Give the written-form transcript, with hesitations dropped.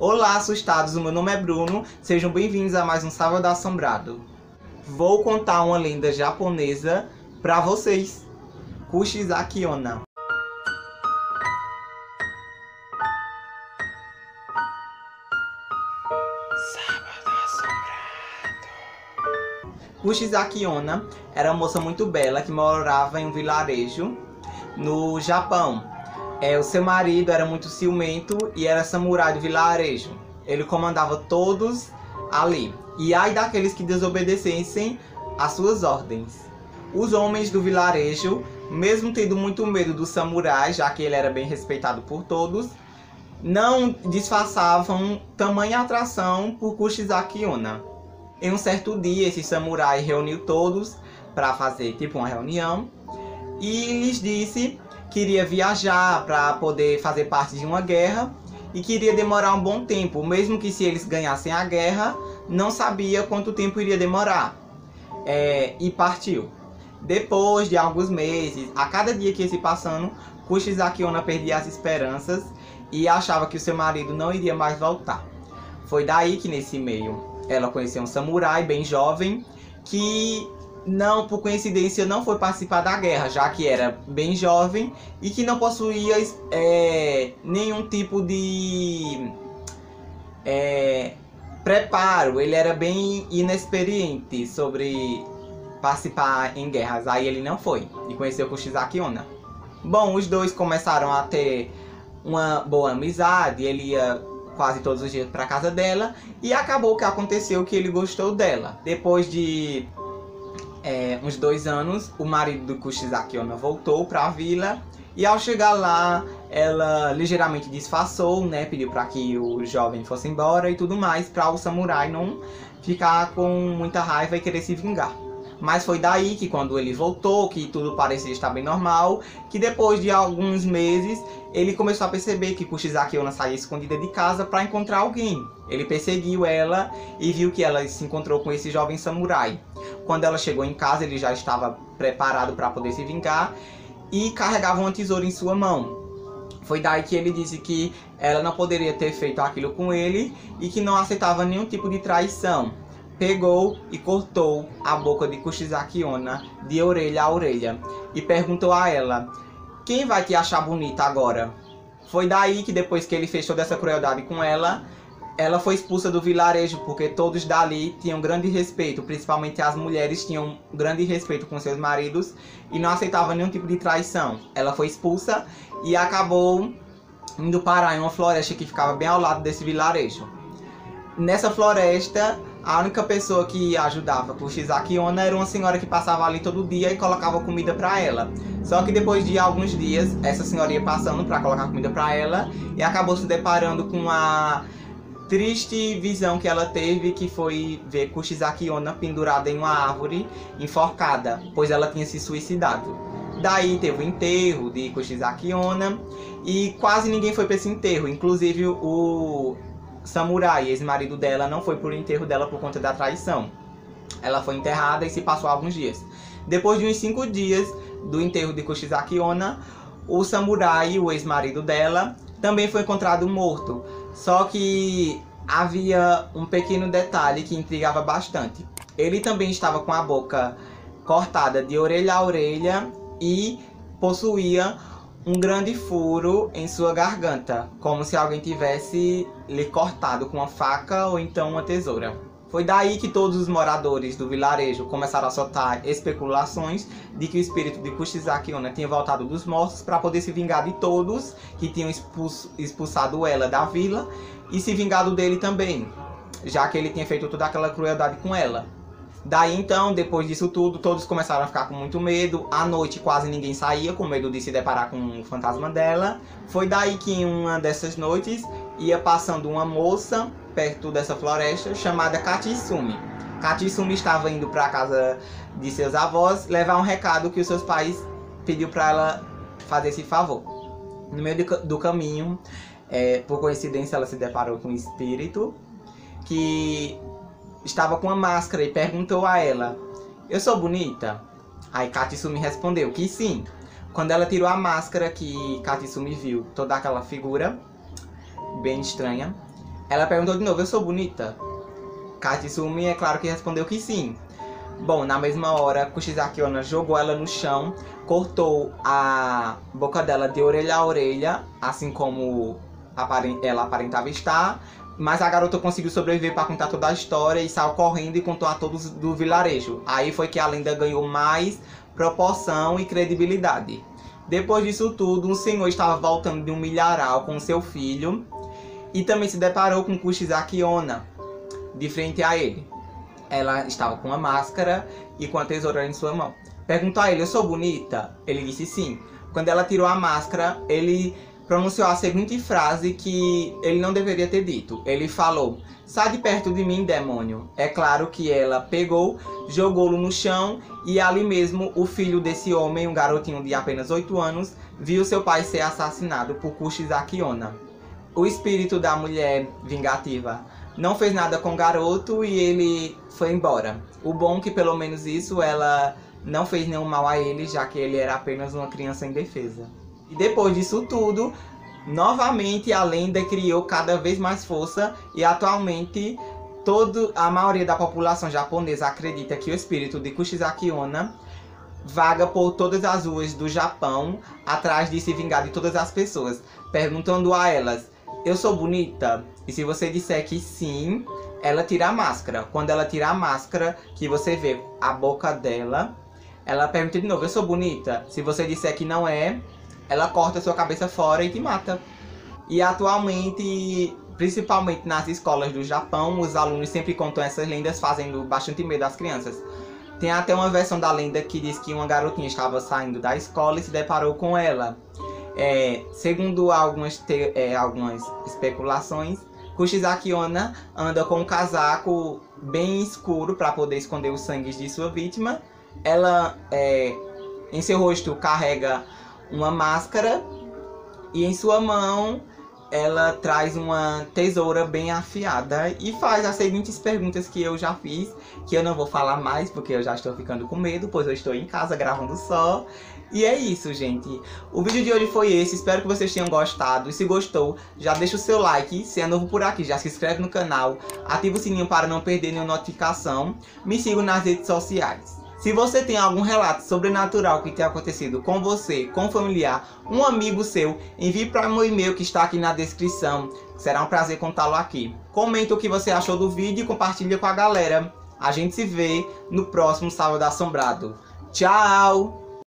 Olá, assustados, o meu nome é Bruno, sejam bem-vindos a mais um Sábado Assombrado. Vou contar uma lenda japonesa pra vocês. Kushizaki Onna. Sábado Assombrado. Kushizaki Onna era uma moça muito bela que morava em um vilarejo no Japão. O seu marido era muito ciumento e era samurai do vilarejo. Ele comandava todos ali. E ai daqueles que desobedecessem às suas ordens. Os homens do vilarejo, mesmo tendo muito medo do samurai, já que ele era bem respeitado por todos, não disfarçavam tamanha atração por Kushizaki Onna. Em um certo dia, esse samurai reuniu todos para fazer tipo uma reunião e lhes disse que iria viajar para poder fazer parte de uma guerra e que iria demorar um bom tempo, mesmo que se eles ganhassem a guerra, não sabia quanto tempo iria demorar. E partiu. Depois de alguns meses, a cada dia que ia se passando, Kushizaki Onna perdia as esperanças e achava que o seu marido não iria mais voltar. Foi daí que nesse meio ela conheceu um samurai bem jovem que, não, por coincidência, não foi participar da guerra, já que era bem jovem e que não possuía nenhum tipo de preparo. Ele era bem inexperiente sobre participar em guerras. Aí ele não foi e conheceu Kushizaki Onna. Bom, os dois começaram a ter uma boa amizade. Ele ia quase todos os dias para casa dela e acabou que aconteceu que ele gostou dela. Depois de uns 2 anos, o marido do Kushizaki Onna voltou para a vila e ao chegar lá, ela ligeiramente disfarçou, né, pediu para que o jovem fosse embora e tudo mais, para o samurai não ficar com muita raiva e querer se vingar. Mas foi daí que quando ele voltou, que tudo parecia estar bem normal, que depois de alguns meses, ele começou a perceber que Kushizaki Onna saía escondida de casa para encontrar alguém. Ele perseguiu ela e viu que ela se encontrou com esse jovem samurai. Quando ela chegou em casa, ele já estava preparado para poder se vingar e carregava uma tesoura em sua mão. Foi daí que ele disse que ela não poderia ter feito aquilo com ele e que não aceitava nenhum tipo de traição. Pegou e cortou a boca de Kushizaki Onna de orelha a orelha e perguntou a ela: quem vai te achar bonita agora? Foi daí que depois que ele fechou dessa crueldade com ela, ela foi expulsa do vilarejo, porque todos dali tinham grande respeito, principalmente as mulheres tinham grande respeito com seus maridos e não aceitavam nenhum tipo de traição. Ela foi expulsa e acabou indo parar em uma floresta que ficava bem ao lado desse vilarejo. Nessa floresta, a única pessoa que ajudava Kushizaki Onna era uma senhora que passava ali todo dia e colocava comida para ela. Só que depois de alguns dias, essa senhora ia passando para colocar comida para ela e acabou se deparando com a triste visão que ela teve, que foi ver Kushizaki Onna pendurada em uma árvore, enforcada, pois ela tinha se suicidado. Daí teve o enterro de Kushizaki Onna e quase ninguém foi para esse enterro, inclusive o samurai, ex-marido dela, não foi pro enterro dela por conta da traição. Ela foi enterrada e se passou alguns dias. Depois de uns 5 dias do enterro de Kushizaki Onna, o samurai, o ex-marido dela, também foi encontrado morto. Só que havia um pequeno detalhe que intrigava bastante. Ele também estava com a boca cortada de orelha a orelha e possuía um grande furo em sua garganta, como se alguém tivesse lhe cortado com uma faca ou então uma tesoura. Foi daí que todos os moradores do vilarejo começaram a soltar especulações de que o espírito de Kushizaki Onna tinha voltado dos mortos para poder se vingar de todos que tinham expulsado ela da vila e se vingado dele também, já que ele tinha feito toda aquela crueldade com ela. Daí então, depois disso tudo, todos começaram a ficar com muito medo. À noite quase ninguém saía, com medo de se deparar com o fantasma dela. Foi daí que em uma dessas noites ia passando uma moça perto dessa floresta chamada Katsumi. Katsumi estava indo para a casa de seus avós levar um recado que os seus pais pediu para ela fazer esse favor. No meio do caminho, por coincidência, ela se deparou com um espírito que estava com uma máscara e perguntou a ela: eu sou bonita? Aí Katsumi respondeu que sim. Quando ela tirou a máscara, que Katsumi viu toda aquela figura bem estranha, Ela perguntou de novo, eu sou bonita? Katsumi é claro que respondeu que sim. Bom, na mesma hora, Kushizaki Onna jogou ela no chão, cortou a boca dela de orelha a orelha, assim como ela aparentava estar. Mas a garota conseguiu sobreviver para contar toda a história e saiu correndo e contou a todos do vilarejo. Aí foi que a lenda ganhou mais proporção e credibilidade. Depois disso tudo, um senhor estava voltando de um milharal com seu filho e também se deparou com Kushizaki Onna de frente a ele. Ela estava com uma máscara e com a tesoura em sua mão. Perguntou a ele, eu sou bonita? Ele disse sim. Quando ela tirou a máscara, ele pronunciou a seguinte frase que ele não deveria ter dito. Ele falou, sai de perto de mim, demônio. É claro que ela pegou, jogou-lo no chão e ali mesmo o filho desse homem, um garotinho de apenas 8 anos, viu seu pai ser assassinado por Kushizaki Onna. O espírito da mulher vingativa não fez nada com o garoto e ele foi embora. O bom é que pelo menos isso ela não fez nenhum mal a ele, já que ele era apenas uma criança indefesa. E depois disso tudo, novamente a lenda criou cada vez mais força e atualmente a maioria da população japonesa acredita que o espírito de Kushizaki Onna vaga por todas as ruas do Japão atrás de se vingar de todas as pessoas, perguntando a elas, eu sou bonita? E se você disser que sim, ela tira a máscara. Quando ela tira a máscara, que você vê a boca dela, ela pergunta de novo, eu sou bonita? Se você disser que não é, ela corta sua cabeça fora e te mata. E atualmente, principalmente nas escolas do Japão, os alunos sempre contam essas lendas fazendo bastante medo às crianças. Tem até uma versão da lenda que diz que uma garotinha estava saindo da escola e se deparou com ela. Segundo algumas especulações, Kushizaki Onna anda com um casaco bem escuro para poder esconder os sangues de sua vítima. Ela, em seu rosto, carrega uma máscara e em sua mão ela traz uma tesoura bem afiada e faz as seguintes perguntas que eu já fiz, que eu não vou falar mais porque eu já estou ficando com medo, pois eu estou em casa gravando só. E é isso, gente. O vídeo de hoje foi esse, espero que vocês tenham gostado. E se gostou, já deixa o seu like. Se é novo por aqui, já se inscreve no canal. Ativa o sininho para não perder nenhuma notificação. Me siga nas redes sociais. Se você tem algum relato sobrenatural que tenha acontecido com você, com um familiar, um amigo seu, envie para o meu e-mail que está aqui na descrição. Será um prazer contá-lo aqui. Comenta o que você achou do vídeo e compartilha com a galera. A gente se vê no próximo Sábado Assombrado. Tchau!